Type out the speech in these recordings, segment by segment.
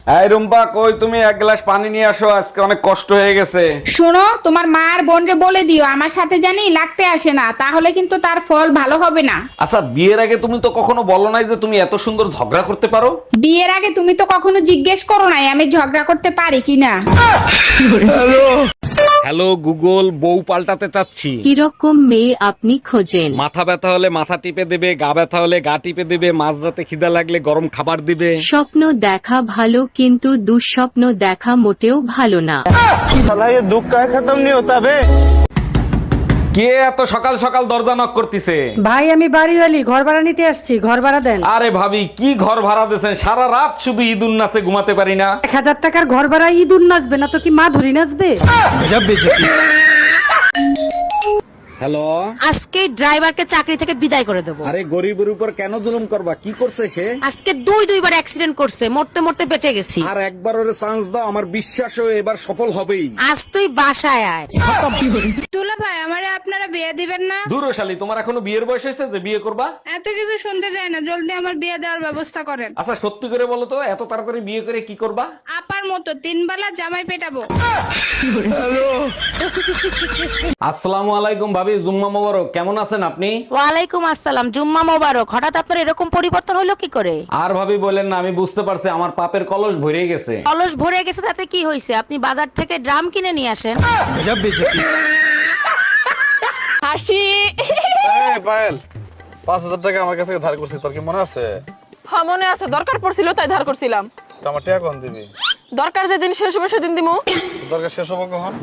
এই রুম্পা, কই তুমি? এক গ্লাস পানি নিয়ে আসো, আজকে অনেক কষ্ট হয়ে গেছে। শোনো, তোমার মা আর বোনকে বলে দিও আমার সাথে জানি লাগতে আসে না, তাহলে কিন্তু তার ফল ভালো হবে না। আচ্ছা, বিয়ের আগে তুমি তো কখনো বলো নাই যে তুমি এত সুন্দর ঝগড়া করতে পারো। বিয়ের আগে তুমি তো কখনো জিজ্ঞেস করো নাই আমি ঝগড়া করতে পারি কিনা। হ্যালো গুগল, বউ পাল্টাতে চাচ্ছি। কিরকম মেয়ে আপনি খোঁজেন? মাথা ব্যথা হলে মাথা টিপে দিবে, গা ব্যথা হলে গা টিপে দিবে, মাঝরাতে খিদা লাগলে গরম খাবার দিবে। স্বপ্ন দেখা ভালো কিন্তু দুঃস্বপ্ন দেখা মোটেও ভালো না। কে এত সকাল সকাল দরজা নক করতেছে? ভাই আমি বাড়িওয়ালি, ঘর ভাড়া নিতে আসছি, ঘর ভাড়া দেন। আরে ভাবি, কি ঘর ভাড়া দিয়েছেন? সারা রাত শুধু ঈদুন নাচে ঘুমাতে পারি না। 1000 টাকার ঘর ভাড়া ইঁদুর নাচবে না তো কি মা ধরি নাচবে? হ্যালো, আজকে ড্রাইভারকে চাকরি থেকে বিদায় করে দেবো। আরে গরিবের উপর কেন জুলুম করবা? কি করছে সে? আজকে দুইবার অ্যাক্সিডেন্ট করছে, মরতে মরতে বেঁচে গেছি। আর একবার ওরে চান্স দাও, আমার বিশ্বাস ও এবার সফল হবেই। আজ তুই বাসায় আয়। দুলা ভাই, আমারে আপনারা বিয়ে দিবেন না? দূর শালী, তোমার এখনো বিয়ের বয়স হয়েছে যে বিয়ে করবা? এত কিছু শুনতে চাই না, জলদি আমার বিয়ে দেওয়ার ব্যবস্থা করেন। আচ্ছা সত্যি করে বলো তো, এত তাড়াতাড়ি বিয়ে করে কি করবা? আপার মতো 3 বেলা জামাই পেটাবো। আসসালামু আলাইকুম ভাবি, জুম্মা মোবারক। কেমন আছেন আপনি? ওয়ালাইকুম আসসালাম, জুম্মা মোবারক। হঠাৎ আপনার এরকম পরিবর্তন হলো কি করে? আর ভাবি বলেন না, আমি বুঝতে পারছি আমার পাপের কলস ভরে গেছে। অলস ভরে গেছে তাতে কি হয়েছে? আপনি বাজার থেকে ড্রাম কিনে নিয়ে আসেন। হাসি। পায়েল, 5,000 টাকা আমার কাছে ধার করছিস, তোর কি মনে আছে? হ্যাঁ মনে আছে, দরকার পড়ছিল তাই ধার করছিলাম। তো আমার টাকা কখন দিবি? দরকার যেদিন শেষ হবে সেদিন দিমু। দরকার শেষ হবো কখন?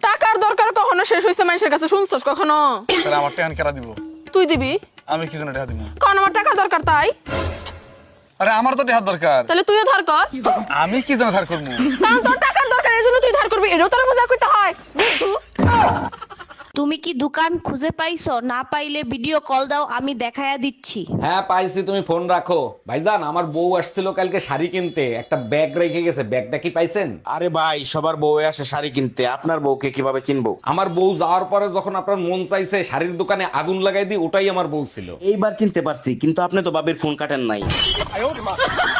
টাকার দরকার কখনো শেষ হইছে মানুষের কাছে শুনছস কখনো? তাহলে আমার টাকা কেরা দিব? তুই দিবি। আমি কি জন্য টাকা দিব? কারণ আমার টাকার দরকার তাই। আরে আমার তো টাকা দরকার, তাহলে তুইও ধার কর। আমি কি জন্য ধার করবো? কারণ তোর টাকার দরকার, এই জন্য তুই ধার করবি। এটাও তোর মজা করতে হয় বুদ্ধু। তুমি কি দোকান খুঁজে পাইছো? না পাইলে ভিডিও কল দাও, আমি দেখায়া দিচ্ছি। হ্যাঁ পাইছি, তুমি ফোন রাখো। ভাইজান, আমার বউ আসছিল কালকে শাড়ি কিনতে, একটা ব্যাগ রেখে গেছে, ব্যাগটা কি পাইছেন? আরে ভাই, সবার বউ আসে শাড়ি কিনতে, আপনার বউকে কিভাবে চিনবো? আমার বউ যাওয়ার পরে যখন আপনার মন চাইছে শাড়ির দোকানে আগুন লাগাই দিই, ওটাই আমার বউ ছিল। এইবার চিনতে পারছি, কিন্তু আপনি তো বাবির ফোন কাটেন নাই।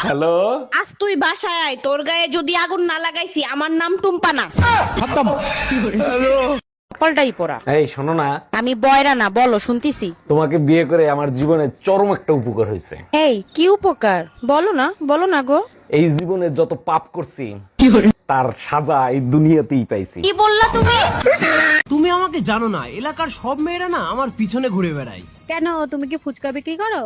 হ্যালো, আজ তুই বাসায় আয়, তোর গায়ে যদি আগুন না লাগাইছি আমার নাম টুম্পা না। কপালটাই পোড়া। এই শোনো না, আমি বয়রা না, বলো শুনতিছি। তোমাকে বিয়ে করে আমার জীবনে চরম একটা উপকার হয়েছে। এই কি উপকার? বলো না গো। এই জীবনে যত পাপ করছি তার সাজা এই দুনিয়াতেই পাইছি। কি বললা তুমি? তুমি আমাকে জানো না, এলাকার সব মেয়েরা না আমার পিছনে ঘুরে বেড়ায়। কেন, তুমি কি ফুচকা বিক্রি করো?